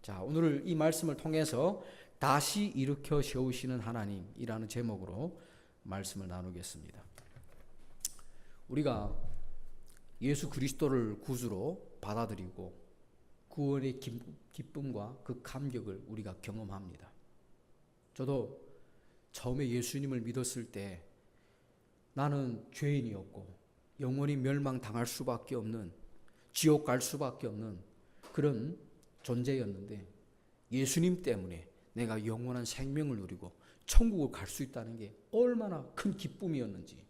자, 오늘 이 말씀을 통해서 다시 일으켜 세우시는 하나님이라는 제목으로 말씀을 나누겠습니다. 우리가 예수 그리스도를 구주로 받아들이고 구원의 기쁨과 그 감격을 우리가 경험합니다. 저도 처음에 예수님을 믿었을 때 나는 죄인이었고 영원히 멸망당할 수밖에 없는, 지옥 갈 수밖에 없는 그런 존재였는데, 예수님 때문에 내가 영원한 생명을 누리고 천국을 갈 수 있다는 게 얼마나 큰 기쁨이었는지,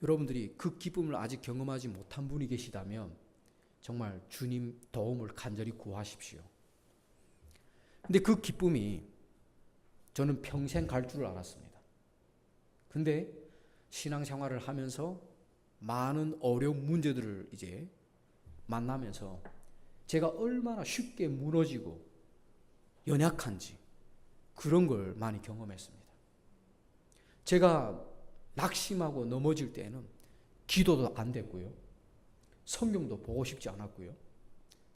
여러분들이 그 기쁨을 아직 경험하지 못한 분이 계시다면 정말 주님 도움을 간절히 구하십시오. 근데 그 기쁨이 저는 평생 갈 줄 알았습니다. 근데 신앙생활을 하면서 많은 어려운 문제들을 이제 만나면서 제가 얼마나 쉽게 무너지고 연약한지 그런 걸 많이 경험했습니다. 제가 낙심하고 넘어질 때는 기도도 안 됐고요, 성경도 보고 싶지 않았고요,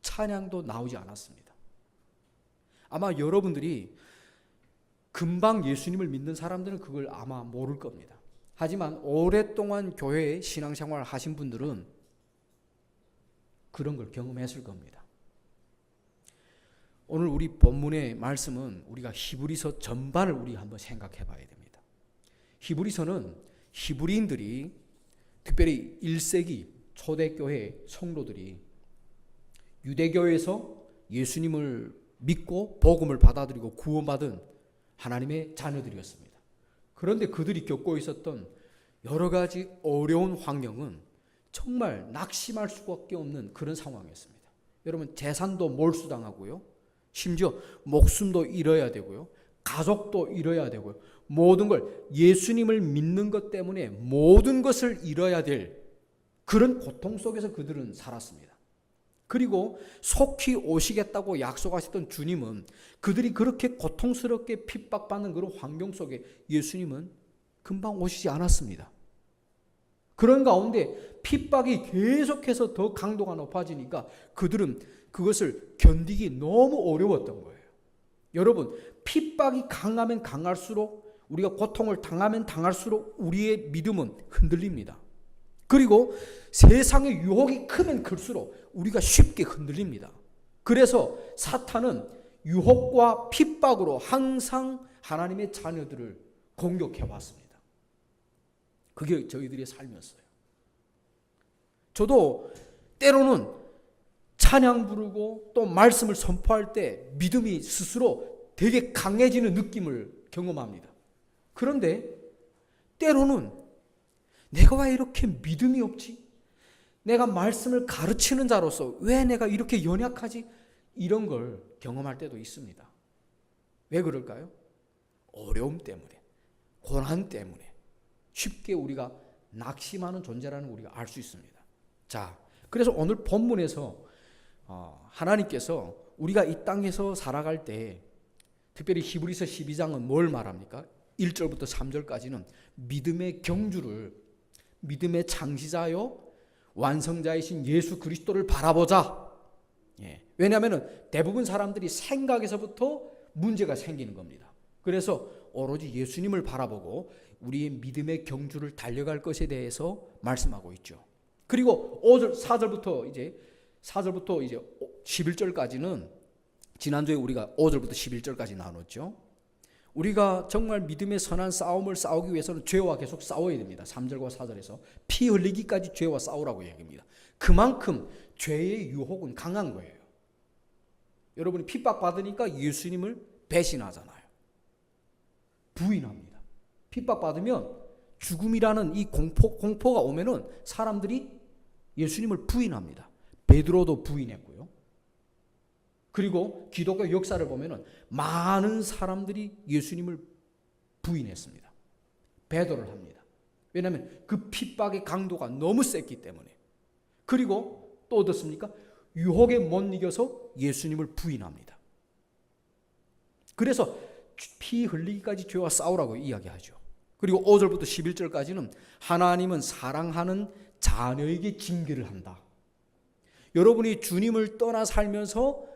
찬양도 나오지 않았습니다. 아마 여러분들이 금방 예수님을 믿는 사람들은 그걸 아마 모를 겁니다. 하지만 오랫동안 교회에 신앙생활을 하신 분들은 그런 걸 경험했을 겁니다. 오늘 우리 본문의 말씀은 우리가 히브리서 전반을 우리 한번 생각해 봐야 됩니다. 히브리서는 히브리인들이, 특별히 1세기 초대교회 성도들이 유대교회에서 예수님을 믿고 복음을 받아들이고 구원받은 하나님의 자녀들이었습니다. 그런데 그들이 겪고 있었던 여러 가지 어려운 환경은 정말 낙심할 수밖에 없는 그런 상황이었습니다. 여러분, 재산도 몰수당하고요, 심지어 목숨도 잃어야 되고요, 가족도 잃어야 되고요, 모든 걸, 예수님을 믿는 것 때문에 모든 것을 잃어야 될 그런 고통 속에서 그들은 살았습니다. 그리고 속히 오시겠다고 약속하셨던 주님은 그들이 그렇게 고통스럽게 핍박받는 그런 환경 속에 예수님은 금방 오시지 않았습니다. 그런 가운데 핍박이 계속해서 더 강도가 높아지니까 그들은 그것을 견디기 너무 어려웠던 거예요. 여러분, 핍박이 강하면 강할수록, 우리가 고통을 당하면 당할수록 우리의 믿음은 흔들립니다. 그리고 세상의 유혹이 크면 클수록 우리가 쉽게 흔들립니다. 그래서 사탄은 유혹과 핍박으로 항상 하나님의 자녀들을 공격해 왔습니다. 그게 저희들의 삶이었어요. 저도 때로는 찬양 부르고 또 말씀을 선포할 때 믿음이 스스로 되게 강해지는 느낌을 경험합니다. 그런데 때로는 내가 왜 이렇게 믿음이 없지? 내가 말씀을 가르치는 자로서 왜 내가 이렇게 연약하지? 이런 걸 경험할 때도 있습니다. 왜 그럴까요? 어려움 때문에, 고난 때문에 쉽게 우리가 낙심하는 존재라는 걸 우리가 알 수 있습니다. 자, 그래서 오늘 본문에서 하나님께서 우리가 이 땅에서 살아갈 때, 특별히 히브리서 12장은 뭘 말합니까? 1절부터 3절까지는 믿음의 경주를, 믿음의 창시자요 완성자이신 예수 그리스도를 바라보자. 왜냐하면 대부분 사람들이 생각에서부터 문제가 생기는 겁니다. 그래서 오로지 예수님을 바라보고 우리의 믿음의 경주를 달려갈 것에 대해서 말씀하고 있죠. 그리고 4절부터 이제 11절까지는 지난주에 우리가 5절부터 11절까지 나눴죠. 우리가 정말 믿음의 선한 싸움을 싸우기 위해서는 죄와 계속 싸워야 됩니다. 3절과 4절에서 피 흘리기까지 죄와 싸우라고 얘기합니다. 그만큼 죄의 유혹은 강한 거예요. 여러분이 핍박받으니까 예수님을 배신하잖아요. 부인합니다. 핍박받으면 죽음이라는 이 공포가 오면은 사람들이 예수님을 부인합니다. 베드로도 부인했고요. 그리고 기독교 역사를 보면은 많은 사람들이 예수님을 부인했습니다. 배도를 합니다. 왜냐하면 그 핍박의 강도가 너무 셌기 때문에. 그리고 또 어떻습니까? 유혹에 못 이겨서 예수님을 부인합니다. 그래서 피 흘리기까지 죄와 싸우라고 이야기하죠. 그리고 5절부터 11절까지는 하나님은 사랑하는 자녀에게 징계를 한다. 여러분이 주님을 떠나 살면서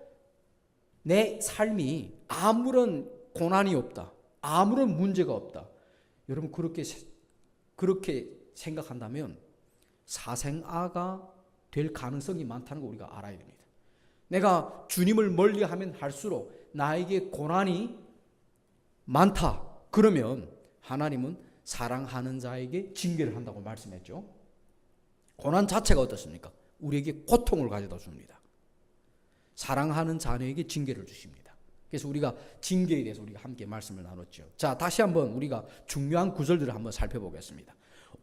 내 삶이 아무런 고난이 없다, 아무런 문제가 없다, 여러분 그렇게 생각한다면 사생아가 될 가능성이 많다는 거 우리가 알아야 됩니다. 내가 주님을 멀리하면 할수록 나에게 고난이 많다. 그러면 하나님은 사랑하는 자에게 징계를 한다고 말씀했죠. 고난 자체가 어떻습니까? 우리에게 고통을 가져다 줍니다. 사랑하는 자녀에게 징계를 주십니다. 그래서 우리가 징계에 대해서 우리가 함께 말씀을 나눴죠. 자, 다시 한번 우리가 중요한 구절들을 한번 살펴보겠습니다.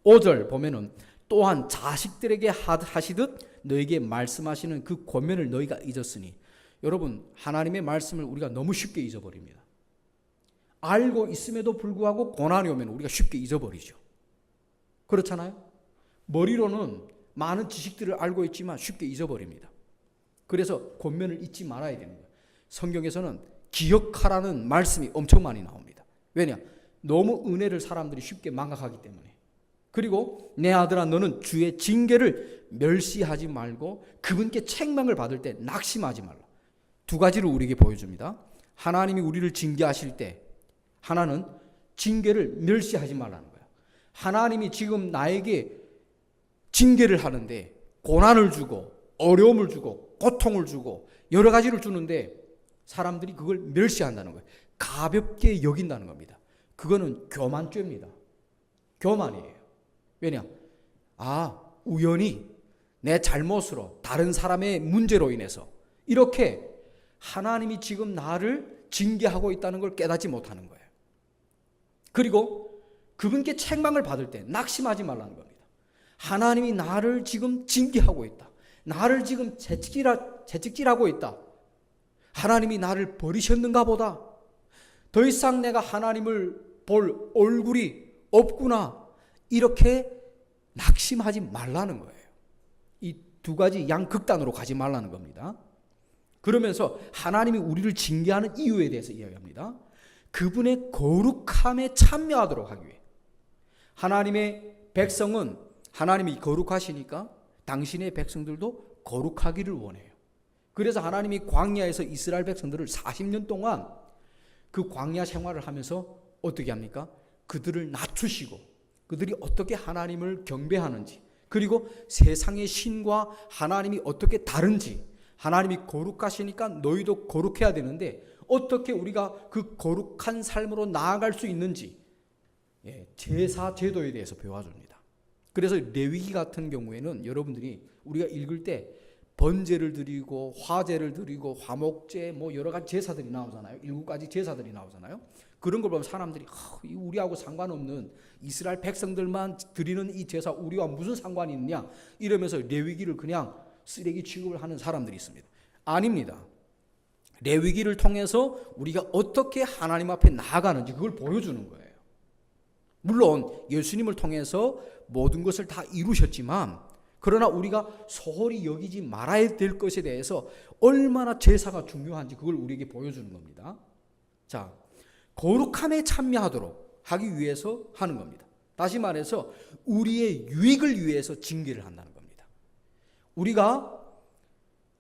5절 보면은 또한 자식들에게 하시듯 너에게 말씀하시는 그 권면을 너희가 잊었으니, 여러분 하나님의 말씀을 우리가 너무 쉽게 잊어버립니다. 알고 있음에도 불구하고 고난이 오면 우리가 쉽게 잊어버리죠. 그렇잖아요? 머리로는 많은 지식들을 알고 있지만 쉽게 잊어버립니다. 그래서 권면을 잊지 말아야 됩니다. 성경에서는 기억하라는 말씀이 엄청 많이 나옵니다. 왜냐? 너무 은혜를 사람들이 쉽게 망각하기 때문에. 그리고 내 아들아 너는 주의 징계를 멸시하지 말고 그분께 책망을 받을 때 낙심하지 말라. 두 가지를 우리에게 보여줍니다. 하나님이 우리를 징계하실 때 하나는 징계를 멸시하지 말라는 거예요. 하나님이 지금 나에게 징계를 하는데 고난을 주고 어려움을 주고 고통을 주고 여러 가지를 주는데 사람들이 그걸 멸시한다는 거예요. 가볍게 여긴다는 겁니다. 그거는 교만죄입니다. 교만이에요. 왜냐? 우연히 내 잘못으로 다른 사람의 문제로 인해서 이렇게 하나님이 지금 나를 징계하고 있다는 걸 깨닫지 못하는 거예요. 그리고 그분께 책망을 받을 때 낙심하지 말라는 겁니다. 하나님이 나를 지금 징계하고 있다. 나를 지금 채찍질하고 있다. 하나님이 나를 버리셨는가 보다. 더 이상 내가 하나님을 볼 얼굴이 없구나. 이렇게 낙심하지 말라는 거예요. 이 두 가지 양극단으로 가지 말라는 겁니다. 그러면서 하나님이 우리를 징계하는 이유에 대해서 이야기합니다. 그분의 거룩함에 참여하도록 하기 위해. 하나님의 백성은 하나님이 거룩하시니까 당신의 백성들도 거룩하기를 원해요. 그래서 하나님이 광야에서 이스라엘 백성들을 40년 동안 그 광야 생활을 하면서 어떻게 합니까? 그들을 낮추시고 그들이 어떻게 하나님을 경배하는지, 그리고 세상의 신과 하나님이 어떻게 다른지, 하나님이 거룩하시니까 너희도 거룩해야 되는데 어떻게 우리가 그 거룩한 삶으로 나아갈 수 있는지 제사 제도에 대해서 배워줍니다. 그래서 레위기 같은 경우에는 여러분들이 우리가 읽을 때 번제를 드리고 화제를 드리고 화목제 뭐 여러 가지 제사들이 나오잖아요. 7가지 제사들이 나오잖아요. 그런 걸 보면 사람들이 우리하고 상관없는 이스라엘 백성들만 드리는 이 제사 우리와 무슨 상관이 있냐 이러면서 레위기를 그냥 쓰레기 취급을 하는 사람들이 있습니다. 아닙니다. 레위기를 통해서 우리가 어떻게 하나님 앞에 나아가는지 그걸 보여주는 거예요. 물론 예수님을 통해서 모든 것을 다 이루셨지만, 그러나 우리가 소홀히 여기지 말아야 될 것에 대해서 얼마나 제사가 중요한지 그걸 우리에게 보여주는 겁니다. 자, 거룩함에 참여하도록 하기 위해서 하는 겁니다. 다시 말해서 우리의 유익을 위해서 징계를 한다는 겁니다. 우리가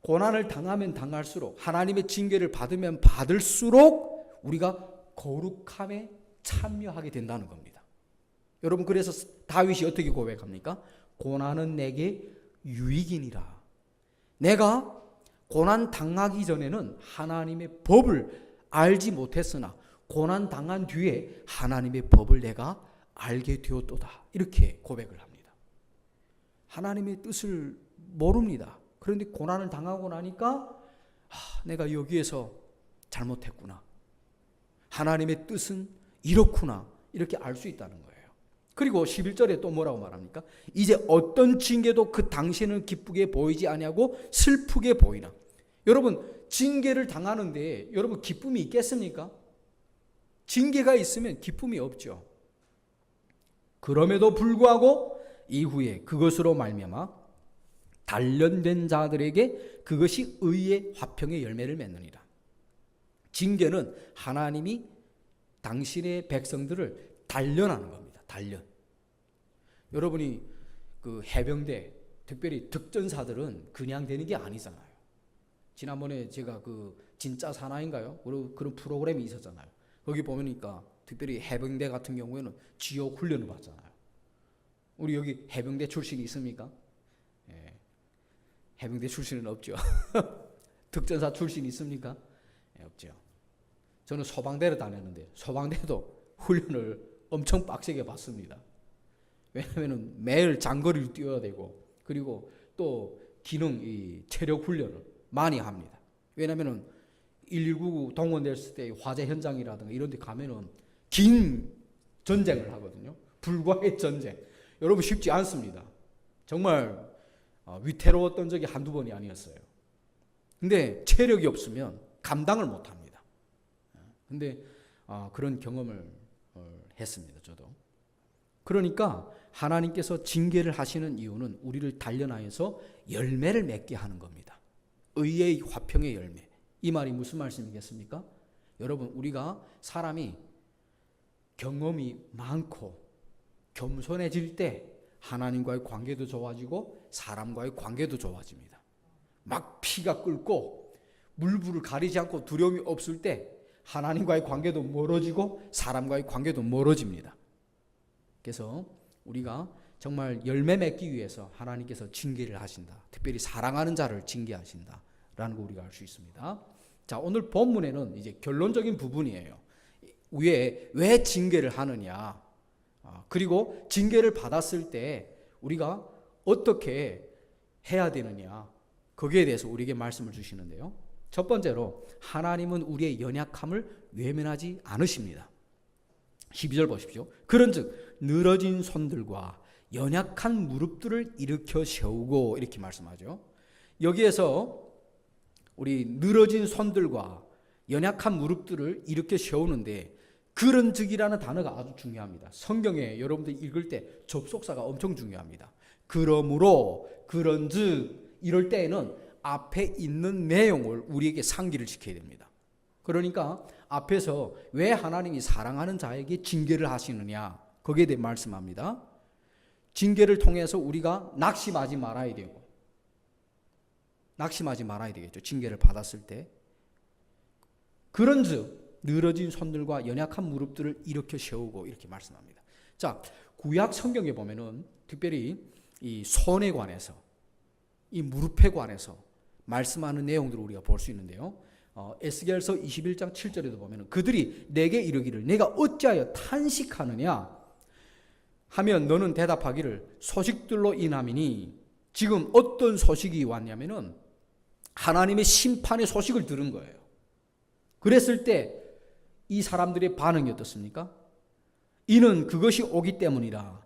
고난을 당하면 당할수록, 하나님의 징계를 받으면 받을수록 우리가 거룩함에 참여하게 된다는 겁니다. 여러분, 그래서 다윗이 어떻게 고백합니까? 고난은 내게 유익이니라. 내가 고난 당하기 전에는 하나님의 법을 알지 못했으나 고난 당한 뒤에 하나님의 법을 내가 알게 되었도다. 이렇게 고백을 합니다. 하나님의 뜻을 모릅니다. 그런데 고난을 당하고 나니까 내가 여기에서 잘못했구나. 하나님의 뜻은 이렇구나. 이렇게 알 수 있다는 거예요. 그리고 11절에 또 뭐라고 말합니까? 이제 어떤 징계도 그 당신을 기쁘게 보이지 아니하고 슬프게 보이나. 여러분, 징계를 당하는데 여러분 기쁨이 있겠습니까? 징계가 있으면 기쁨이 없죠. 그럼에도 불구하고 이후에 그것으로 말미암아 단련된 자들에게 그것이 의의 화평의 열매를 맺느니라. 징계는 하나님이 당신의 백성들을 단련하는 겁니다. 단련. 여러분이 그 해병대, 특별히 특전사들은 그냥 되는 게 아니잖아요. 지난번에 제가 그 진짜 사나인가요? 그런 프로그램이 있었잖아요. 거기 보니까 특별히 해병대 같은 경우에는 지옥 훈련을 받잖아요. 우리 여기 해병대 출신이 있습니까? 예. 해병대 출신은 없죠. 특전사 출신이 있습니까? 예, 없죠. 저는 소방대를 다녔는데 소방대도 훈련을 엄청 빡세게 받습니다. 왜냐하면 매일 장거리를 뛰어야 되고 그리고 또 기능 이 체력 훈련을 많이 합니다. 왜냐하면 119 동원됐을 때 화재 현장이라든가 이런 데 가면은 긴 전쟁을 하거든요. 불과의 전쟁. 여러분 쉽지 않습니다. 정말 위태로웠던 적이 한두 번이 아니었어요. 근데 체력이 없으면 감당을 못 합니다. 근데 그런 경험을 했습니다. 저도. 그러니까 하나님께서 징계를 하시는 이유는 우리를 단련하여서 열매를 맺게 하는 겁니다. 의의 화평의 열매. 이 말이 무슨 말씀이겠습니까? 여러분 우리가 사람이 경험이 많고 겸손해질 때 하나님과의 관계도 좋아지고 사람과의 관계도 좋아집니다. 막 피가 끓고 물불을 가리지 않고 두려움이 없을 때 하나님과의 관계도 멀어지고 사람과의 관계도 멀어집니다. 그래서 우리가 정말 열매 맺기 위해서 하나님께서 징계를 하신다. 특별히 사랑하는 자를 징계하신다라는 거 우리가 알 수 있습니다. 자, 오늘 본문에는 이제 결론적인 부분이에요. 왜 징계를 하느냐? 그리고 징계를 받았을 때 우리가 어떻게 해야 되느냐? 거기에 대해서 우리에게 말씀을 주시는데요. 첫 번째로 하나님은 우리의 연약함을 외면하지 않으십니다. 12절 보십시오. 그런즉 늘어진 손들과 연약한 무릎들을 일으켜 세우고 이렇게 말씀하죠. 여기에서 우리 늘어진 손들과 연약한 무릎들을 일으켜 세우는데 그런즉이라는 단어가 아주 중요합니다. 성경에 여러분들 읽을 때 접속사가 엄청 중요합니다. 그러므로 그런즉 이럴 때에는 앞에 있는 내용을 우리에게 상기를 시켜야 됩니다. 그러니까 앞에서 왜 하나님이 사랑하는 자에게 징계를 하시느냐 거기에 대해 말씀합니다. 징계를 통해서 우리가 낙심하지 말아야 되고 낙심하지 말아야 되겠죠. 징계를 받았을 때. 그런즉 늘어진 손들과 연약한 무릎들을 일으켜 세우고 이렇게 말씀합니다. 자, 구약 성경에 보면은 특별히 이 손에 관해서 이 무릎에 관해서 말씀하는 내용들을 우리가 볼 수 있는데요. 에스겔서 21장 7절에도 보면 그들이 내게 이르기를 내가 어찌하여 탄식하느냐 하면 너는 대답하기를 소식들로 인함이니 지금 어떤 소식이 왔냐면은 하나님의 심판의 소식을 들은 거예요. 그랬을 때 이 사람들의 반응이 어떻습니까? 이는 그것이 오기 때문이라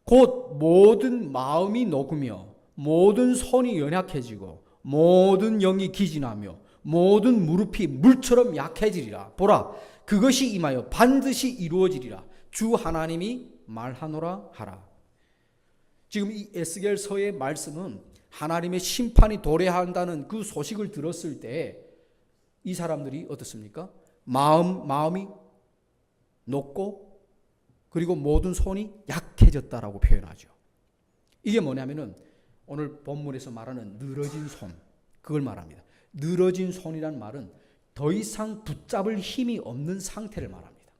곧 모든 마음이 녹으며 모든 손이 연약해지고 모든 영이 기진하며 모든 무릎이 물처럼 약해지리라. 보라, 그것이 임하여 반드시 이루어지리라. 주 하나님이 말하노라 하라. 지금 이 에스겔서의 말씀은 하나님의 심판이 도래한다는 그 소식을 들었을 때 이 사람들이 어떻습니까? 마음이 녹고 그리고 모든 손이 약해졌다라고 표현하죠. 이게 뭐냐면은 오늘 본문에서 말하는 늘어진 손, 그걸 말합니다. 늘어진 손이란 말은 더 이상 붙잡을 힘이 없는 상태를 말합니다.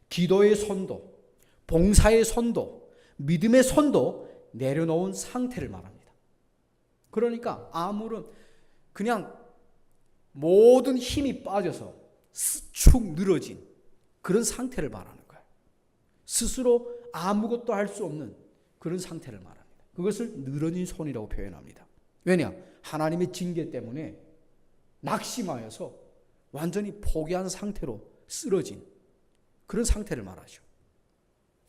기도의 손도, 봉사의 손도, 믿음의 손도 내려놓은 상태를 말합니다. 그러니까 아무런 그냥 모든 힘이 빠져서 축 늘어진 그런 상태를 말하는 거예요. 스스로 아무것도 할 수 없는 그런 상태를 말합니다. 그것을 늘어진 손이라고 표현합니다. 왜냐? 하나님의 징계 때문에 낙심하여서 완전히 포기한 상태로 쓰러진 그런 상태를 말하죠.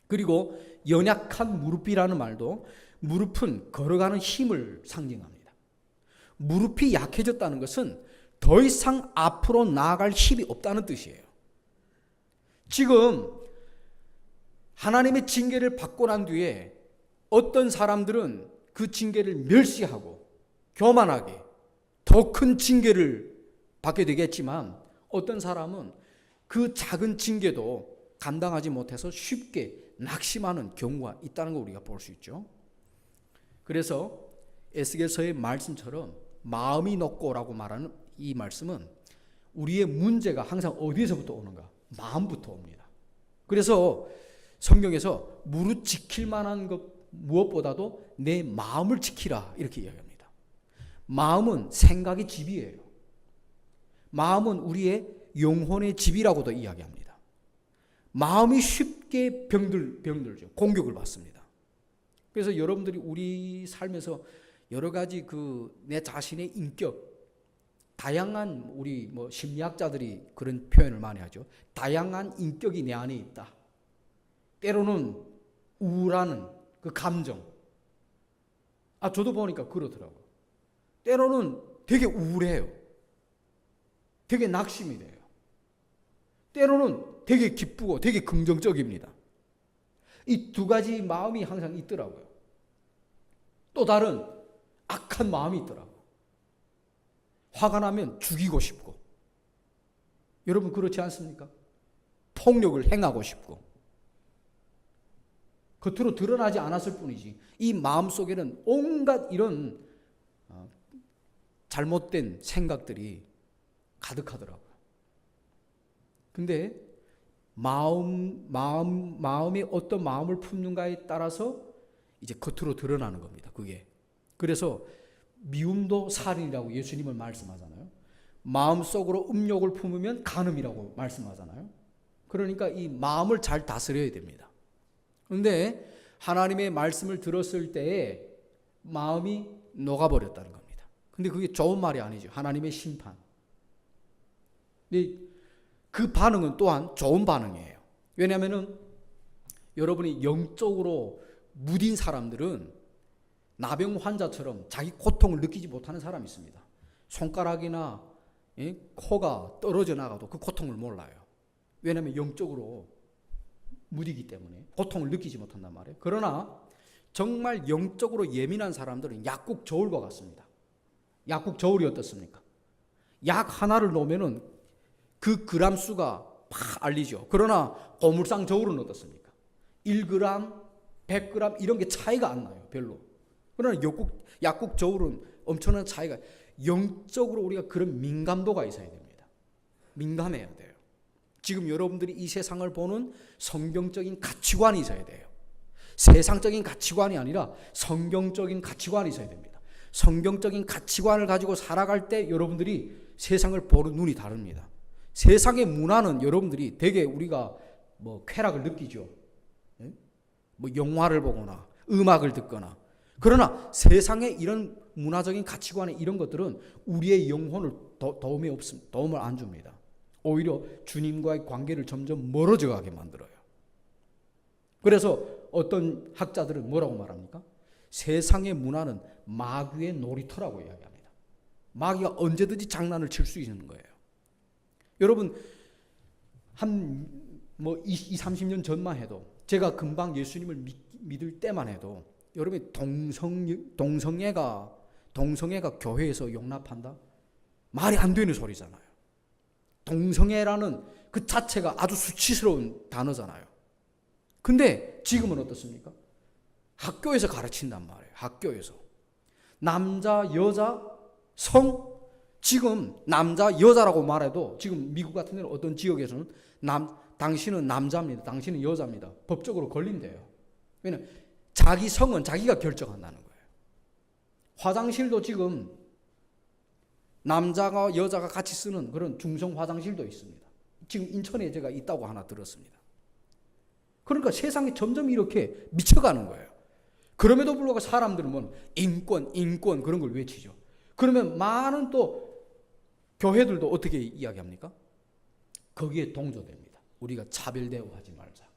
그리고 연약한 무릎이라는 말도 무릎은 걸어가는 힘을 상징합니다. 무릎이 약해졌다는 것은 더 이상 앞으로 나아갈 힘이 없다는 뜻이에요. 지금 하나님의 징계를 받고 난 뒤에 어떤 사람들은 그 징계를 멸시하고 교만하게 더 큰 징계를 받게 되겠지만 어떤 사람은 그 작은 징계도 감당하지 못해서 쉽게 낙심하는 경우가 있다는 걸 우리가 볼 수 있죠. 그래서 에스겔서의 말씀처럼 마음이 높고라고 말하는 이 말씀은 우리의 문제가 항상 어디에서부터 오는가? 마음부터 옵니다. 그래서 성경에서 무릇 지킬 만한 것 무엇보다도 내 마음을 지키라 이렇게 이야기합니다. 마음은 생각의 집이에요. 마음은 우리의 영혼의 집이라고도 이야기합니다. 마음이 쉽게 병들죠. 공격을 받습니다. 그래서 여러분들이 우리 삶에서 여러 가지 내 자신의 인격, 다양한 우리 심리학자들이 그런 표현을 많이 하죠. 다양한 인격이 내 안에 있다. 때로는 우울한 그 감정. 저도 보니까 그렇더라고요. 때로는 되게 우울해요. 되게 낙심이 돼요. 때로는 되게 기쁘고 되게 긍정적입니다. 이 두 가지 마음이 항상 있더라고요. 또 다른 악한 마음이 있더라고요. 화가 나면 죽이고 싶고, 여러분 그렇지 않습니까? 폭력을 행하고 싶고, 겉으로 드러나지 않았을 뿐이지 이 마음속에는 온갖 이런 잘못된 생각들이 가득하더라고요. 근데 마음이 어떤 마음을 품는가에 따라서 이제 겉으로 드러나는 겁니다. 그게. 그래서 미움도 살인이라고 예수님은 말씀하잖아요. 마음속으로 음욕을 품으면 간음이라고 말씀하잖아요. 그러니까 이 마음을 잘 다스려야 됩니다. 그런데 하나님의 말씀을 들었을 때에 마음이 녹아버렸다는 겁니다. 근데 그게 좋은 말이 아니죠. 하나님의 심판. 근데 그 반응은 또한 좋은 반응이에요. 왜냐하면 여러분이 영적으로 무딘 사람들은 나병 환자처럼 자기 고통을 느끼지 못하는 사람이 있습니다. 손가락이나 코가 떨어져 나가도 그 고통을 몰라요. 왜냐하면 영적으로 무디기 때문에 고통을 느끼지 못한단 말이에요. 그러나 정말 영적으로 예민한 사람들은 약국 저울과 같습니다. 약국 저울이 어떻습니까? 약 하나를 놓으면은 그 그람 수가 팍 알리죠. 그러나 고물상 저울은 어떻습니까? 1g, 100g 이런 게 차이가 안 나요. 별로. 그러나 약국 저울은 엄청난 차이가, 영적으로 우리가 그런 민감도가 있어야 됩니다. 민감해야 돼요. 지금 여러분들이 이 세상을 보는 성경적인 가치관이 있어야 돼요. 세상적인 가치관이 아니라 성경적인 가치관이 있어야 됩니다. 성경적인 가치관을 가지고 살아갈 때 여러분들이 세상을 보는 눈이 다릅니다. 세상의 문화는 여러분들이 되게 우리가 쾌락을 느끼죠. 영화를 보거나 음악을 듣거나. 그러나 세상의 이런 문화적인 가치관의 이런 것들은 우리의 영혼을 도움을 안 줍니다. 오히려 주님과의 관계를 점점 멀어져 가게 만들어요. 그래서 어떤 학자들은 뭐라고 말합니까? 세상의 문화는 마귀의 놀이터라고 이야기합니다. 마귀가 언제든지 장난을 칠 수 있는 거예요. 여러분 한 20-30년 전만 해도, 제가 금방 예수님을 믿을 때만 해도, 여러분이 동성애가 교회에서 용납한다? 말이 안 되는 소리잖아요. 동성애라는 그 자체가 아주 수치스러운 단어잖아요. 근데 지금은 어떻습니까? 학교에서 가르친단 말이에요. 학교에서. 남자, 여자, 성, 지금 남자, 여자라고 말해도 지금 미국 같은 데는 어떤 지역에서는 당신은 남자입니다. 당신은 여자입니다. 법적으로 걸린대요. 왜냐하면 자기 성은 자기가 결정한다는 거예요. 화장실도 지금 남자가 여자가 같이 쓰는 그런 중성 화장실도 있습니다. 지금 인천에 제가 있다고 하나 들었습니다. 그러니까 세상이 점점 이렇게 미쳐가는 거예요. 그럼에도 불구하고 사람들은 인권 그런 걸 외치죠. 그러면 많은 또 교회들도 어떻게 이야기합니까? 거기에 동조됩니다. 우리가 차별 대우하지 말자.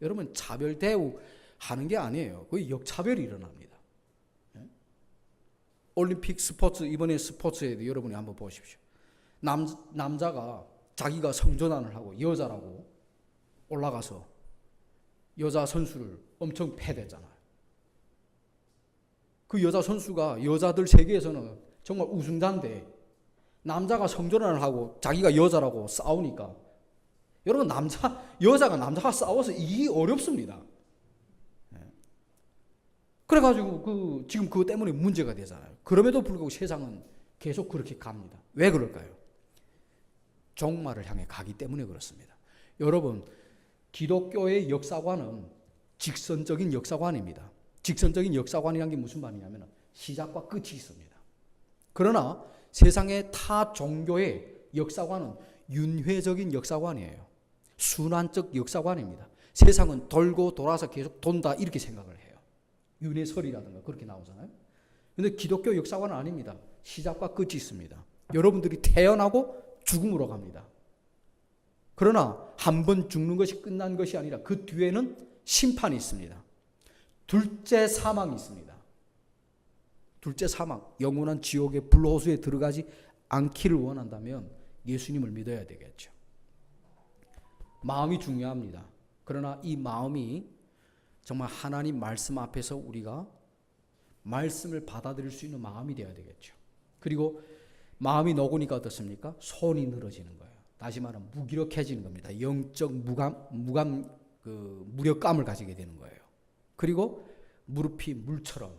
여러분 차별 대우하는 게 아니에요. 거의 역차별이 일어납니다. 올림픽 스포츠, 이번에 스포츠에도 여러분이 한번 보십시오. 남자가 자기가 성전환을 하고 여자라고 올라가서 여자 선수를 엄청 패댔잖아요. 그 여자 선수가 여자들 세계에서는 정말 우승자인데 남자가 성전환을 하고 자기가 여자라고 싸우니까, 여러분 여자가 남자가 싸워서 이기기 어렵습니다. 그래가지고 지금 그것 때문에 문제가 되잖아요. 그럼에도 불구하고 세상은 계속 그렇게 갑니다. 왜 그럴까요? 종말을 향해 가기 때문에 그렇습니다. 여러분, 기독교의 역사관은 직선적인 역사관입니다. 직선적인 역사관이라는 게 무슨 말이냐면 시작과 끝이 있습니다. 그러나 세상의 타 종교의 역사관은 윤회적인 역사관이에요. 순환적 역사관입니다. 세상은 돌고 돌아서 계속 돈다 이렇게 생각을 해요. 윤회설이라든가 그렇게 나오잖아요. 그런데 기독교 역사관은 아닙니다. 시작과 끝이 있습니다. 여러분들이 태어나고 죽음으로 갑니다. 그러나 한 번 죽는 것이 끝난 것이 아니라 그 뒤에는 심판이 있습니다. 둘째 사망이 있습니다. 둘째 사망, 영원한 지옥의 불호수에 들어가지 않기를 원한다면 예수님을 믿어야 되겠죠. 마음이 중요합니다. 그러나 이 마음이 정말 하나님 말씀 앞에서 우리가 말씀을 받아들일 수 있는 마음이 되어야 되겠죠. 그리고 마음이 녹으니까 어떻습니까? 손이 늘어지는 거예요. 다시 말하면 무기력해지는 겁니다. 영적 무력감을 가지게 되는 거예요. 그리고 무릎이 물처럼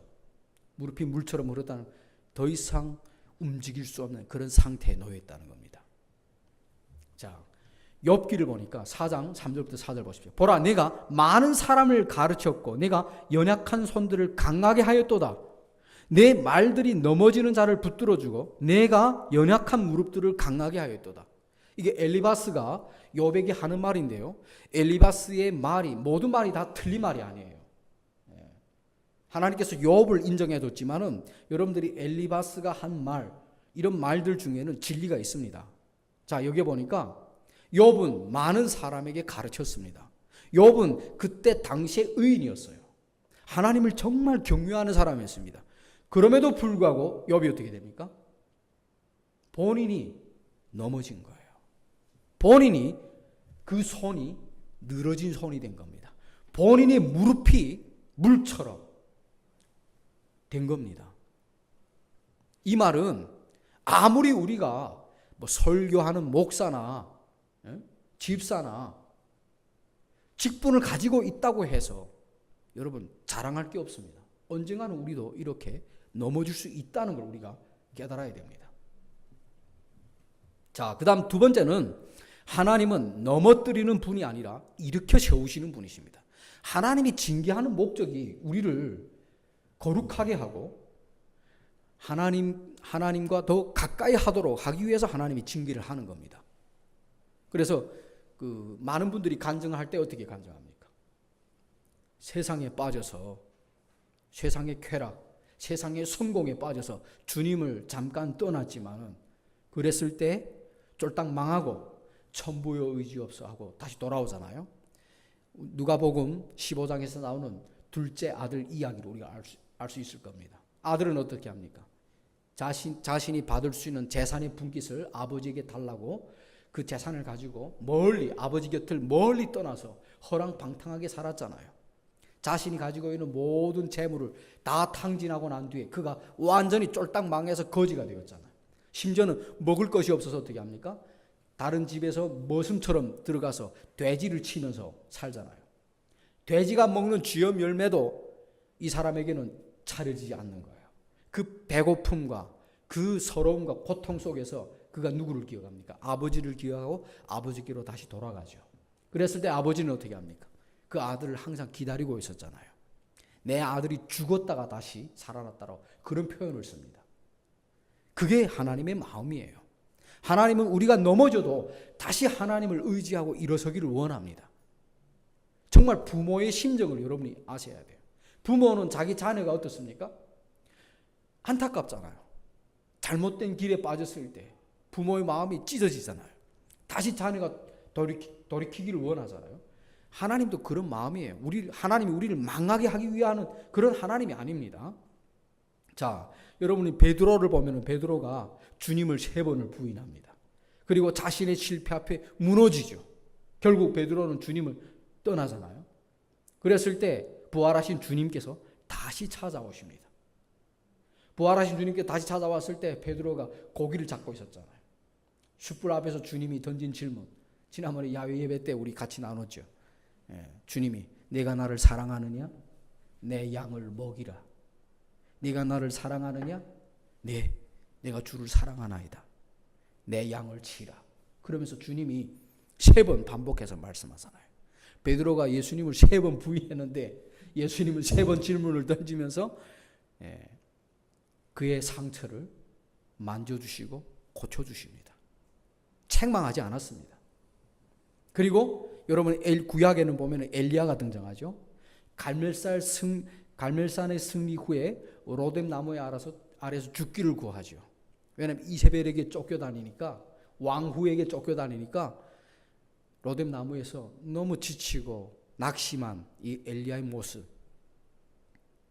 흐르다는 더 이상 움직일 수 없는 그런 상태에 놓여 있다는 겁니다. 자, 욥기를 보니까 4장 3절부터 4절 보십시오. 보라, 내가 많은 사람을 가르쳤고 내가 연약한 손들을 강하게 하였도다. 내 말들이 넘어지는 자를 붙들어주고 내가 연약한 무릎들을 강하게 하였도다. 이게 엘리바스가 욥에게 하는 말인데요. 엘리바스의 말이 모든 말이 다 틀린 말이 아니에요. 하나님께서 욥을 인정해줬지만은 여러분들이 엘리바스가 한 말, 이런 말들 중에는 진리가 있습니다. 자, 여기 보니까 욥은 많은 사람에게 가르쳤습니다. 욥은 그때 당시의 의인이었어요. 하나님을 정말 경외하는 사람이었습니다. 그럼에도 불구하고 욥이 어떻게 됩니까? 본인이 넘어진 거예요. 본인이 그 손이 늘어진 손이 된 겁니다. 본인의 무릎이 물처럼 된 겁니다. 이 말은 아무리 우리가 뭐 설교하는 목사나 집사나 직분을 가지고 있다고 해서 여러분 자랑할 게 없습니다. 언젠가는 우리도 이렇게 넘어질 수 있다는 걸 우리가 깨달아야 됩니다. 자, 그 다음 두 번째는 하나님은 넘어뜨리는 분이 아니라 일으켜 세우시는 분이십니다. 하나님이 징계하는 목적이 우리를 거룩하게 하고 하나님과 더 가까이 하도록 하기 위해서 하나님이 징계를 하는 겁니다. 그래서 많은 분들이 간증할 때 어떻게 간증합니까? 세상에 빠져서 세상의 쾌락, 세상의 성공에 빠져서 주님을 잠깐 떠났지만은 그랬을 때 쫄딱 망하고 천부여 의지 없어 하고 다시 돌아오잖아요. 누가복음 15장에서 나오는 둘째 아들 이야기를 우리가 알 수 있을 겁니다. 아들은 어떻게 합니까? 자신이 받을 수 있는 재산의 분깃을 아버지에게 달라고 그 재산을 가지고 멀리 아버지 곁을 멀리 떠나서 허랑방탕하게 살았잖아요. 자신이 가지고 있는 모든 재물을 다 탕진하고 난 뒤에 그가 완전히 쫄딱 망해서 거지가 되었잖아요. 심지어는 먹을 것이 없어서 어떻게 합니까? 다른 집에서 머슴처럼 들어가서 돼지를 치면서 살잖아요. 돼지가 먹는 쥐염 열매도 이 사람에게는 차려지지 않는 거예요. 그 배고픔과 그 서러움과 고통 속에서 그가 누구를 기억합니까? 아버지를 기억하고 아버지께로 다시 돌아가죠. 그랬을 때 아버지는 어떻게 합니까? 그 아들을 항상 기다리고 있었잖아요. 내 아들이 죽었다가 다시 살아났다고 그런 표현을 씁니다. 그게 하나님의 마음이에요. 하나님은 우리가 넘어져도 다시 하나님을 의지하고 일어서기를 원합니다. 정말 부모의 심정을 여러분이 아셔야 돼요. 부모는 자기 자녀가 어떻습니까? 안타깝잖아요. 잘못된 길에 빠졌을 때 부모의 마음이 찢어지잖아요. 다시 자녀가 돌이키기를 원하잖아요. 하나님도 그런 마음이에요. 하나님이 우리를 망하게 하기 위한 그런 하나님이 아닙니다. 자, 여러분이 베드로를 보면 베드로가 주님을 3번을 부인합니다. 그리고 자신의 실패 앞에 무너지죠. 결국 베드로는 주님을 떠나잖아요. 그랬을 때 부활하신 주님께서 다시 찾아오십니다. 부활하신 주님께 다시 찾아왔을 때 베드로가 고기를 잡고 있었잖아요. 숯불 앞에서 주님이 던진 질문, 지난번에 야외 예배 때 우리 같이 나눴죠. 주님이 내가 나를 사랑하느냐? 내 양을 먹이라. 네가 나를 사랑하느냐? 네, 내가 주를 사랑하나이다. 내 양을 치라. 그러면서 주님이 3번 반복해서 말씀하잖아요. 베드로가 예수님을 3번 부인했는데 예수님은 3번 질문을 던지면서 그의 상처를 만져주시고 고쳐주십니다. 책망하지 않았습니다. 그리고 여러분 구약에는 보면 엘리야가 등장하죠. 갈멜산의 승리 후에 로뎀 나무에 아래서 죽기를 구하죠. 왜냐하면 이세벨에게 쫓겨다니니까, 왕후에게 쫓겨다니니까 로뎀 나무에서 너무 지치고 낙심한 이 엘리야의 모습,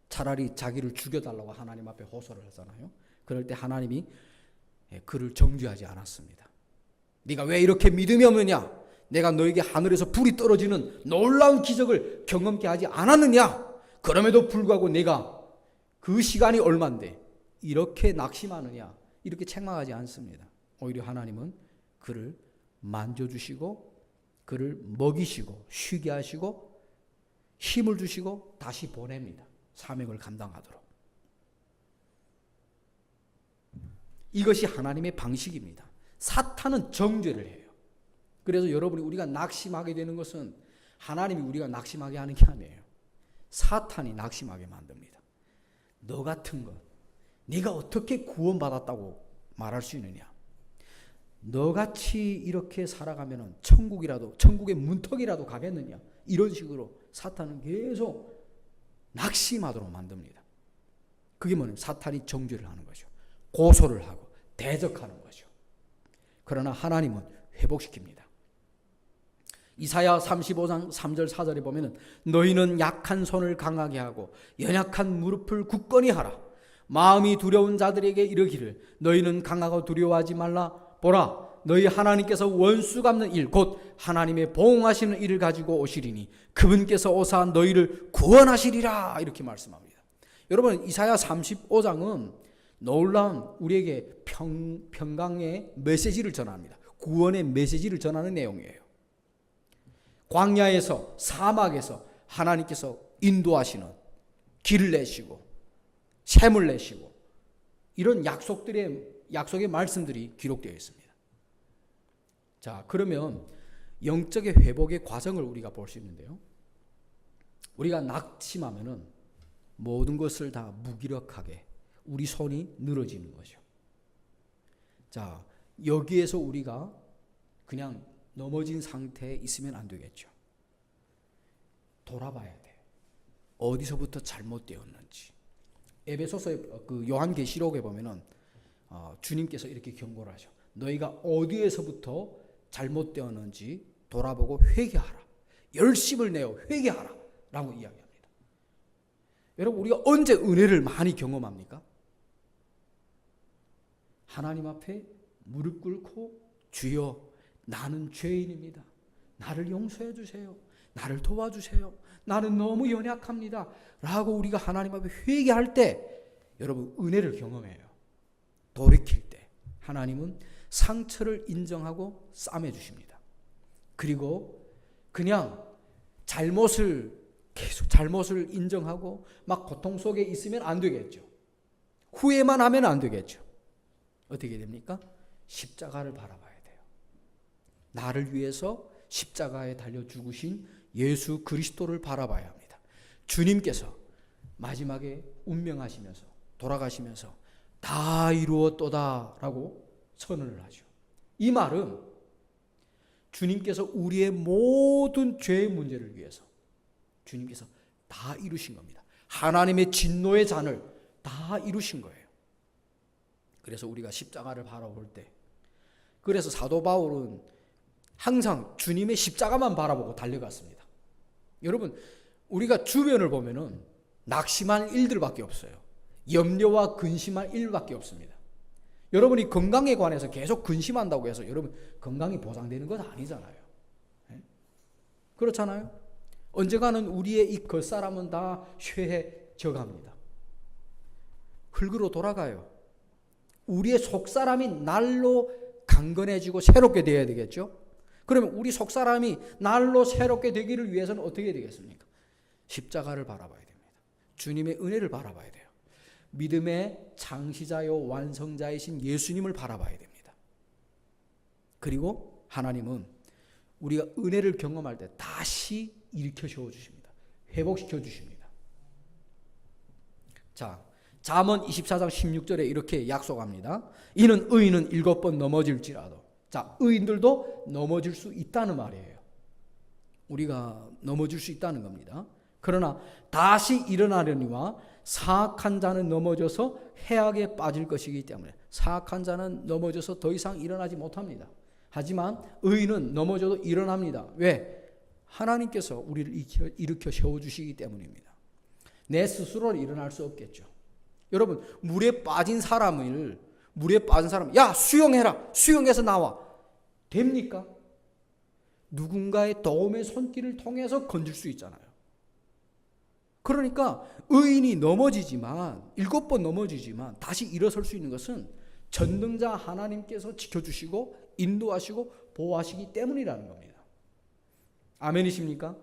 차라리 자기를 죽여달라고 하나님 앞에 호소를 하잖아요. 그럴 때 하나님이 그를 정죄하지 않았습니다. 네가 왜 이렇게 믿음이 없느냐? 내가 너에게 하늘에서 불이 떨어지는 놀라운 기적을 경험케 하지 않았느냐? 그럼에도 불구하고 내가 그 시간이 얼만데 이렇게 낙심하느냐? 이렇게 책망하지 않습니다. 오히려 하나님은 그를 만져주시고 그를 먹이시고 쉬게 하시고 힘을 주시고 다시 보냅니다. 사명을 감당하도록. 이것이 하나님의 방식입니다. 사탄은 정죄를 해요. 그래서 여러분이 우리가 낙심하게 되는 것은 하나님이 우리가 낙심하게 하는 게 아니에요. 사탄이 낙심하게 만듭니다. 너 같은 것, 네가 어떻게 구원받았다고 말할 수 있느냐? 너같이 이렇게 살아가면 천국의 문턱이라도 가겠느냐? 이런 식으로 사탄은 계속 낙심하도록 만듭니다. 그게 뭐냐면 사탄이 정죄를 하는 거죠. 고소를 하고 대적하는 거죠. 그러나 하나님은 회복시킵니다. 이사야 35장 3절 4절에 보면 너희는 약한 손을 강하게 하고 연약한 무릎을 굳건히 하라. 마음이 두려운 자들에게 이르기를 너희는 강하고 두려워하지 말라. 보라, 너희 하나님께서 원수 갚는 일 곧 하나님의 보응하시는 일을 가지고 오시리니 그분께서 오사 너희를 구원하시리라. 이렇게 말씀합니다. 여러분, 이사야 35장은 놀라운 우리에게 평강의 메시지를 전합니다. 구원의 메시지를 전하는 내용이에요. 광야에서, 사막에서 하나님께서 인도하시는 길을 내시고 샘을 내시고 이런 약속의 말씀들이 기록되어 있습니다. 자, 그러면 영적의 회복의 과정을 우리가 볼 수 있는데요. 우리가 낙심하면은 모든 것을 다 무기력하게 우리 손이 늘어지는 거죠. 자, 여기에서 우리가 그냥 넘어진 상태에 있으면 안 되겠죠. 돌아봐야 돼. 어디서부터 잘못되었는지. 에베소서의 그 요한계시록에 보면은 주님께서 이렇게 경고를 하죠. 너희가 어디에서부터 잘못되었는지 돌아보고 회개하라. 열심을 내어 회개하라. 라고 이야기합니다. 여러분, 우리가 언제 은혜를 많이 경험합니까? 하나님 앞에 무릎 꿇고 주여 나는 죄인입니다. 나를 용서해 주세요. 나를 도와주세요. 나는 너무 연약합니다. 라고 우리가 하나님 앞에 회개할 때 여러분 은혜를 경험해요. 돌이킬 때 하나님은 상처를 인정하고 싸매 주십니다. 그리고 그냥 계속 잘못을 인정하고 막 고통 속에 있으면 안 되겠죠. 후회만 하면 안 되겠죠. 어떻게 됩니까? 십자가를 바라봐야 돼요. 나를 위해서 십자가에 달려 죽으신 예수 그리스도를 바라봐야 합니다. 주님께서 마지막에 운명하시면서 돌아가시면서 다 이루었도다 라고 선언을 하죠. 이 말은 주님께서 우리의 모든 죄의 문제를 위해서 주님께서 다 이루신 겁니다. 하나님의 진노의 잔을 다 이루신 거예요. 그래서 우리가 십자가를 바라볼 때, 그래서 사도 바울은 항상 주님의 십자가만 바라보고 달려갔습니다. 여러분, 우리가 주변을 보면은 낙심할 일들밖에 없어요. 염려와 근심할 일밖에 없습니다. 여러분이 건강에 관해서 계속 근심한다고 해서 여러분 건강이 보장되는 건 아니잖아요. 그렇잖아요. 언젠가는 우리의 이 겉사람은 다 쇠해져 갑니다. 흙으로 돌아가요. 우리의 속사람이 날로 강건해지고 새롭게 되어야 되겠죠. 그러면 우리 속사람이 날로 새롭게 되기를 위해서는 어떻게 되겠습니까? 십자가를 바라봐야 됩니다. 주님의 은혜를 바라봐야 돼요. 믿음의 창시자요 완성자이신 예수님을 바라봐야 됩니다. 그리고 하나님은 우리가 은혜를 경험할 때 다시 일으켜 세워주십니다. 회복시켜 주십니다. 자, 잠언 24장 16절에 이렇게 약속합니다. 이는 의인은 7번 넘어질지라도. 자, 의인들도 넘어질 수 있다는 말이에요. 우리가 넘어질 수 있다는 겁니다. 그러나 다시 일어나려니와 사악한 자는 넘어져서 해악에 빠질 것이기 때문에 사악한 자는 넘어져서 더 이상 일어나지 못합니다. 하지만 의인은 넘어져도 일어납니다. 왜? 하나님께서 우리를 일으켜 세워주시기 때문입니다. 내 스스로 일어날 수 없겠죠. 여러분, 물에 빠진 사람, 야, 수영해라. 수영해서 나와. 됩니까? 누군가의 도움의 손길을 통해서 건질 수 있잖아요. 그러니까 의인이 넘어지지만 7번 넘어지지만 다시 일어설 수 있는 것은 전능자 하나님께서 지켜주시고 인도하시고 보호하시기 때문이라는 겁니다. 아멘이십니까?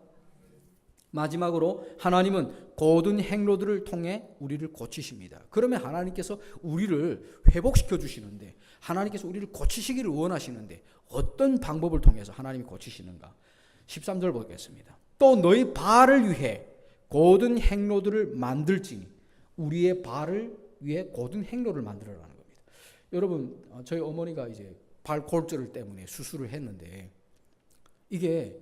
마지막으로 하나님은 고든 행로들을 통해 우리를 고치십니다. 그러면 하나님께서 우리를 회복시켜 주시는데, 하나님께서 우리를 고치시기를 원하시는데 어떤 방법을 통해서 하나님이 고치시는가? 13절 보겠습니다. 또 너희 발을 위해 고든 행로들을 만들지니. 우리의 발을 위해 고든 행로를 만들어라는 겁니다. 여러분, 저희 어머니가 이제 발 골절 때문에 수술을 했는데, 이게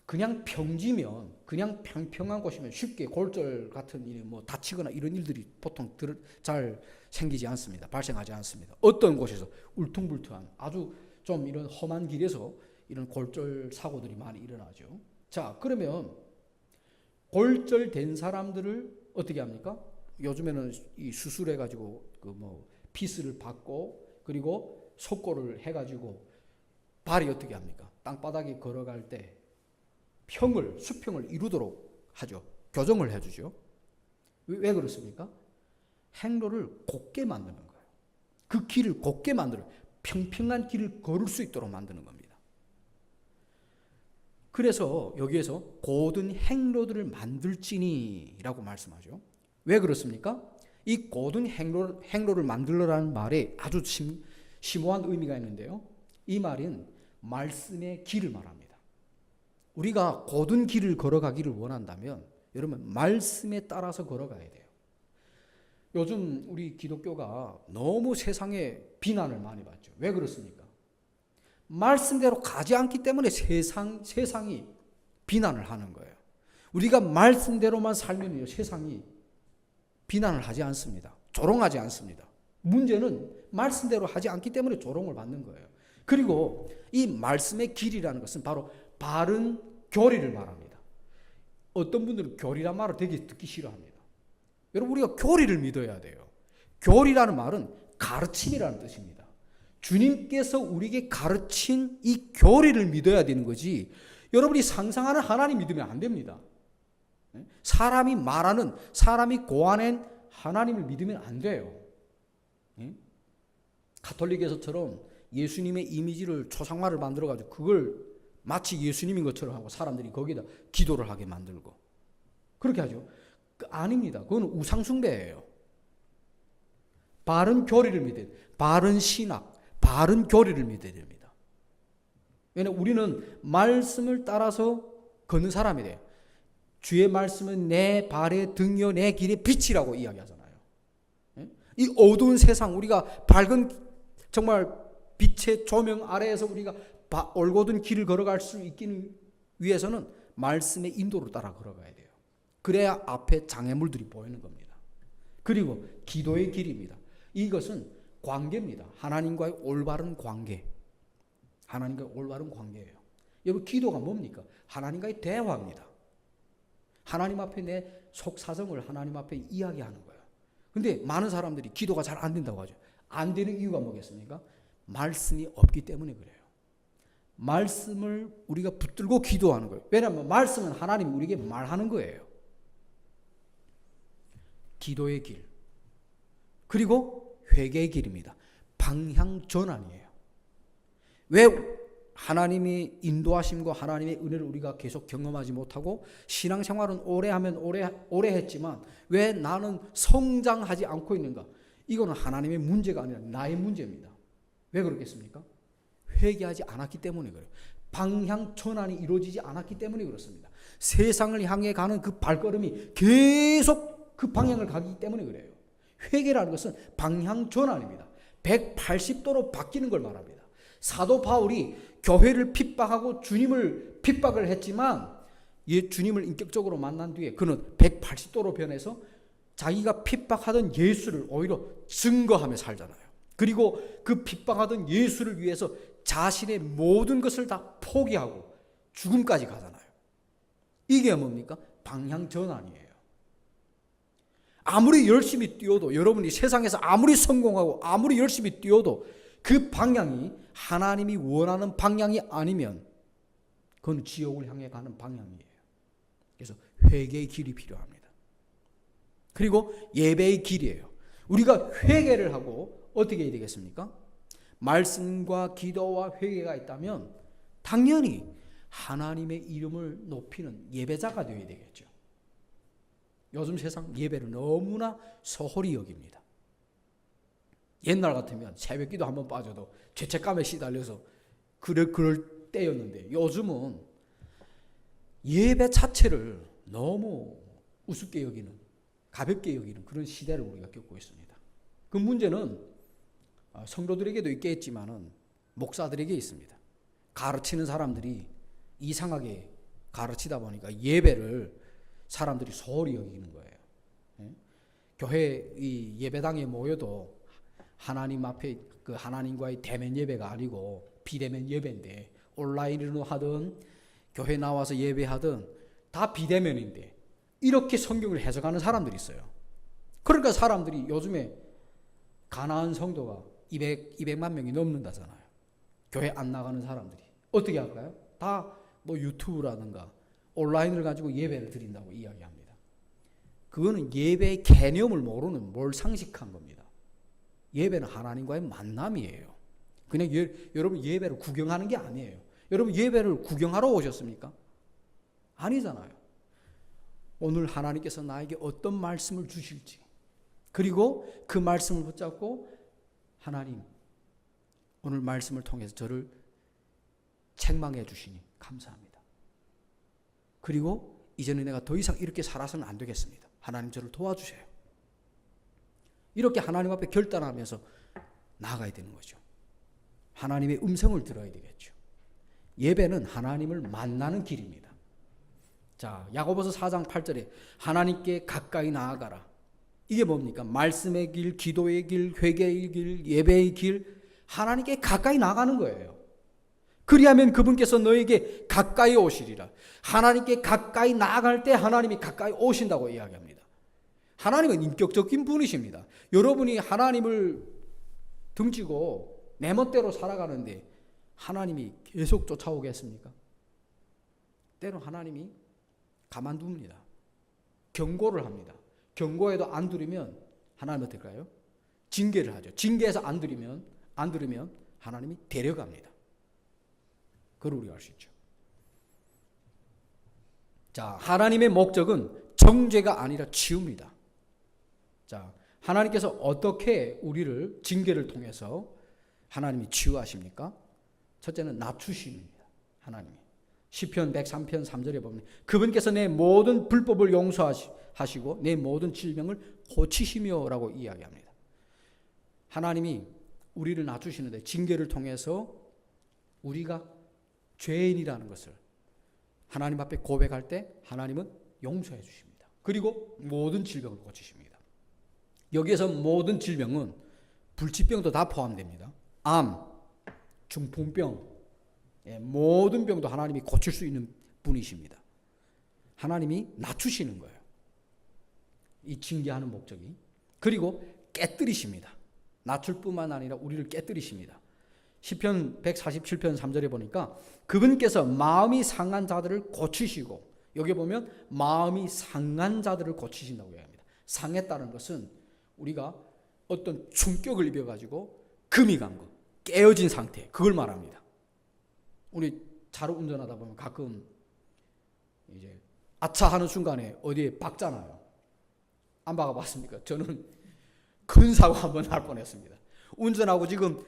그냥 평지면, 그냥 평평한 곳이면 쉽게 골절 같은 일이 뭐 다치거나 이런 일들이 보통 잘 생기지 않습니다. 발생하지 않습니다. 어떤 곳에서 울퉁불퉁한 아주 좀 이런 험한 길에서 이런 골절 사고들이 많이 일어나죠. 자, 그러면 골절된 사람들을 어떻게 합니까? 요즘에는 이 수술해가지고 그 뭐 피스를 받고 그리고 석고를 해가지고 발이 어떻게 합니까? 땅바닥에 걸어갈 때 수평을 이루도록 하죠. 교정을 해주죠. 왜 그렇습니까? 행로를 곧게 만드는 거예요. 그 길을 곧게 만들어요. 평평한 길을 걸을 수 있도록 만드는 겁니다. 그래서 여기에서 고든 행로들을 만들지니라고 말씀하죠. 왜 그렇습니까? 이 고든 행로를 만들라는 말에 아주 심오한 의미가 있는데요. 이 말은 말씀의 길을 말합니다. 우리가 고든 길을 걸어가기를 원한다면 여러분 말씀에 따라서 걸어가야 돼요. 요즘 우리 기독교가 너무 세상에 비난을 많이 받죠. 왜 그렇습니까? 말씀대로 가지 않기 때문에 세상이 비난을 하는 거예요. 우리가 말씀대로만 살면 세상이 비난을 하지 않습니다. 조롱하지 않습니다. 문제는 말씀대로 하지 않기 때문에 조롱을 받는 거예요. 그리고 이 말씀의 길이라는 것은 바로 바른 교리를 말합니다. 어떤 분들은 교리란 말을 되게 듣기 싫어합니다. 여러분, 우리가 교리를 믿어야 돼요. 교리라는 말은 가르침이라는 뜻입니다. 주님께서 우리에게 가르친 이 교리를 믿어야 되는 거지, 여러분이 상상하는 하나님 믿으면 안 됩니다. 사람이 말하는, 사람이 고안한 하나님을 믿으면 안 돼요. 가톨릭에서처럼 예수님의 이미지를 초상화를 만들어가지고 그걸 마치 예수님인 것처럼 하고 사람들이 거기다 기도를 하게 만들고 그렇게 하죠. 아닙니다. 그건 우상숭배예요. 바른 교리를 믿어야 돼요. 바른 신학, 바른 교리를 믿어야 됩니다. 왜냐하면 우리는 말씀을 따라서 걷는 사람이 돼요. 주의 말씀은 내 발의 등이요 내 길의 빛이라고 이야기하잖아요. 이 어두운 세상, 우리가 밝은 정말 빛의 조명 아래에서 우리가 올곧은 길을 걸어갈 수 있기 위해서는 말씀의 인도를 따라 걸어가야 돼요. 그래야 앞에 장애물들이 보이는 겁니다. 그리고 기도의 길입니다. 이것은 관계입니다. 하나님과의 올바른 관계. 하나님과의 올바른 관계예요. 여러분, 기도가 뭡니까? 하나님과의 대화입니다. 하나님 앞에 내 속 사정을 하나님 앞에 이야기하는 거예요. 근데 많은 사람들이 기도가 잘 안 된다고 하죠. 안 되는 이유가 뭐겠습니까? 말씀이 없기 때문에 그래요. 말씀을 우리가 붙들고 기도하는 거예요. 왜냐하면 말씀은 하나님이 우리에게 말하는 거예요. 기도의 길. 그리고 회개의 길입니다. 방향 전환이에요. 왜 하나님의 인도하심과 하나님의 은혜를 우리가 계속 경험하지 못하고 신앙생활은 오래 하면 오래 했지만 왜 나는 성장하지 않고 있는가? 이거는 하나님의 문제가 아니라 나의 문제입니다. 왜 그렇겠습니까? 회개하지 않았기 때문에 그래요. 방향 전환이 이루어지지 않았기 때문에 그렇습니다. 세상을 향해 가는 그 발걸음이 계속 그 방향을 가기 때문에 그래요. 회개라는 것은 방향 전환입니다. 180도로 바뀌는 걸 말합니다. 사도 바울이 교회를 핍박하고 주님을 핍박을 했지만 주님을 인격적으로 만난 뒤에 그는 180도로 변해서 자기가 핍박하던 예수를 오히려 증거하며 살잖아요. 그리고 그 핍박하던 예수를 위해서 자신의 모든 것을 다 포기하고 죽음까지 가잖아요. 이게 뭡니까? 방향 전환이에요. 아무리 열심히 뛰어도, 여러분이 세상에서 아무리 성공하고 아무리 열심히 뛰어도 그 방향이 하나님이 원하는 방향이 아니면 그건 지옥을 향해 가는 방향이에요. 그래서 회개의 길이 필요합니다. 그리고 예배의 길이에요. 우리가 회개를 하고 어떻게 해야 되겠습니까? 말씀과 기도와 회개가 있다면 당연히 하나님의 이름을 높이는 예배자가 되어야 되겠죠. 요즘 세상 예배를 너무나 소홀히 여깁니다. 옛날 같으면 새벽기도 한번 빠져도 죄책감에 시달려서 그럴 때였는데 요즘은 예배 자체를 너무 우습게 여기는, 가볍게 여기는 그런 시대를 우리가 겪고 있습니다. 그 문제는 성도들에게도 있겠지만은 목사들에게 있습니다. 가르치는 사람들이 이상하게 가르치다 보니까 예배를 사람들이 소홀히 여기는 거예요. 교회 이 예배당에 모여도 하나님 앞에 그 하나님과의 대면 예배가 아니고 비대면 예배인데 온라인으로 하든 교회 나와서 예배하든 다 비대면인데 이렇게 성경을 해석하는 사람들이 있어요. 그러니까 사람들이 요즘에 가나안 성도가 200만 명이 넘는다잖아요. 교회 안 나가는 사람들이 어떻게 할까요? 다 뭐 유튜브라든가 온라인을 가지고 예배를 드린다고 이야기합니다. 그거는 예배의 개념을 모르는 몰상식한 겁니다. 예배는 하나님과의 만남이에요. 그냥 여러분 예배를 구경하는 게 아니에요. 여러분 예배를 구경하러 오셨습니까? 아니잖아요. 오늘 하나님께서 나에게 어떤 말씀을 주실지, 그리고 그 말씀을 붙잡고 하나님 오늘 말씀을 통해서 저를 책망해 주시니 감사합니다. 그리고 이제는 내가 더 이상 이렇게 살아서는 안 되겠습니다. 하나님 저를 도와주세요. 이렇게 하나님 앞에 결단하면서 나아가야 되는 거죠. 하나님의 음성을 들어야 되겠죠. 예배는 하나님을 만나는 길입니다. 자, 야고보서 4장 8절에 하나님께 가까이 나아가라. 이게 뭡니까? 말씀의 길, 기도의 길, 회개의 길, 예배의 길, 하나님께 가까이 나가는 거예요. 그리하면 그분께서 너에게 가까이 오시리라. 하나님께 가까이 나아갈 때 하나님이 가까이 오신다고 이야기합니다. 하나님은 인격적인 분이십니다. 여러분이 하나님을 등지고 내 멋대로 살아가는데 하나님이 계속 쫓아오겠습니까? 때로 하나님이 가만둡니다. 경고를 합니다. 경고에도 안 들으면 하나님 어떨까요? 징계를 하죠. 징계해서 안 들으면 하나님이 데려갑니다. 그걸 우리가 알 수 있죠. 자, 하나님의 목적은 정죄가 아니라 치유입니다. 자, 하나님께서 어떻게 우리를 징계를 통해서 하나님이 치유하십니까? 첫째는 낮추십니다. 하나님이. 시편 103편 3절에 보면 그분께서 내 모든 불법을 용서하시고 내 모든 질병을 고치시며라고 이야기합니다. 하나님이 우리를 낮추시는데 징계를 통해서 우리가 죄인이라는 것을 하나님 앞에 고백할 때 하나님은 용서해 주십니다. 그리고 모든 질병을 고치십니다. 여기에서 모든 질병은 불치병도 다 포함됩니다. 암, 중풍병, 모든 병도 하나님이 고칠 수 있는 분이십니다. 하나님이 낮추시는 거예요. 이 징계하는 목적이. 그리고 깨뜨리십니다. 낮출 뿐만 아니라 우리를 깨뜨리십니다. 시편 147편 3절에 보니까 그분께서 마음이 상한 자들을 고치시고, 여기 보면 마음이 상한 자들을 고치신다고 이야기합니다. 상했다는 것은 우리가 어떤 충격을 입어가지고 금이 간 것, 깨어진 상태, 그걸 말합니다. 우리 차로 운전하다 보면 가끔 이제 아차 하는 순간에 어디에 박잖아요. 안 박아봤습니까? 저는 큰 사고 한번 날 뻔했습니다. 운전하고 지금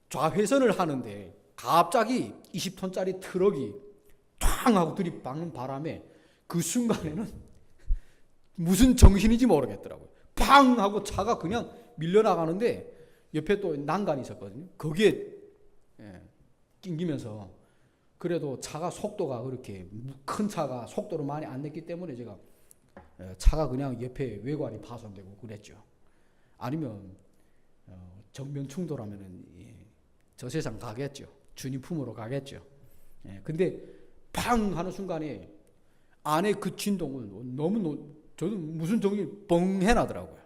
좌회전을 하는데 갑자기 20톤짜리 트럭이 탕 하고 들이박는 바람에 그 순간에는 무슨 정신인지 모르겠더라고요. 팡 하고 차가 그냥 밀려나가는데 옆에 또 난간이 있었거든요. 거기에 낑기면서 그래도 차가 속도가 그렇게 큰 차가 속도를 많이 안 냈기 때문에 제가 차가 그냥 옆에 외관이 파손되고 그랬죠. 아니면 정면 충돌하면은 저 세상 가겠죠. 주님 품으로 가겠죠. 근데 팡 하는 순간에 안에 그 진동은 너무 저는 무슨 정이 뻥 해나더라고요.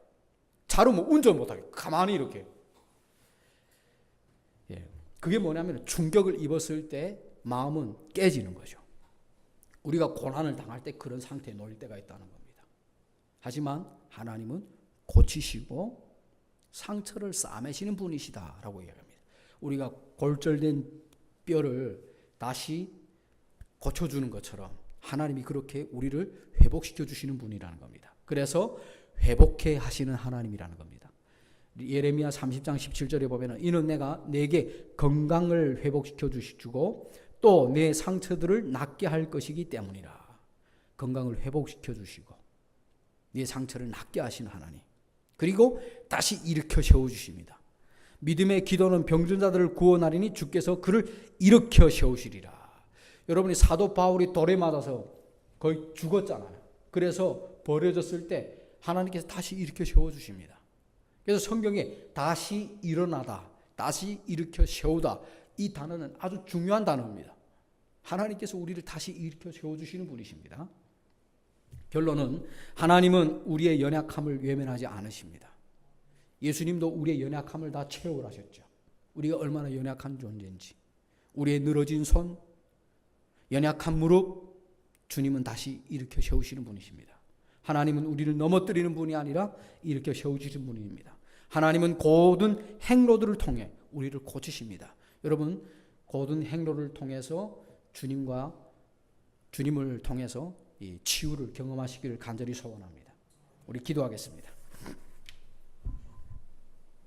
차로 뭐 운전 못하게 가만히 이렇게. 그게 뭐냐면 충격을 입었을 때 마음은 깨지는 거죠. 우리가 고난을 당할 때 그런 상태에 놓일 때가 있다는 겁니다. 하지만 하나님은 고치시고 상처를 싸매시는 분이시다라고 이야기합니다. 우리가 골절된 뼈를 다시 고쳐주는 것처럼 하나님이 그렇게 우리를 회복시켜 주시는 분이라는 겁니다. 그래서 회복해 하시는 하나님이라는 겁니다. 예레미야 30장 17절에 보면 이는 내가 내게 건강을 회복시켜 주시고 또 내 상처들을 낫게 할 것이기 때문이라. 건강을 회복시켜 주시고 내 상처를 낫게 하시는 하나님. 그리고 다시 일으켜 세워주십니다. 믿음의 기도는 병든 자들을 구원하리니 주께서 그를 일으켜 세우시리라. 여러분이 사도 바울이 돌에 맞아서 거의 죽었잖아요. 그래서 버려졌을 때 하나님께서 다시 일으켜 세워주십니다. 그래서 성경에 다시 일어나다, 다시 일으켜 세우다, 이 단어는 아주 중요한 단어입니다. 하나님께서 우리를 다시 일으켜 세워주시는 분이십니다. 결론은 하나님은 우리의 연약함을 외면하지 않으십니다. 예수님도 우리의 연약함을 다 채워하셨죠. 우리가 얼마나 연약한 존재인지, 우리의 늘어진 손, 연약한 무릎, 주님은 다시 일으켜 세우시는 분이십니다. 하나님은 우리를 넘어뜨리는 분이 아니라 일으켜 세우시는 분입니다. 하나님은 고든 행로들을 통해 우리를 고치십니다. 여러분, 고든 행로를 통해서 주님을 통해서 이 치유를 경험하시기를 간절히 소원합니다. 우리 기도하겠습니다.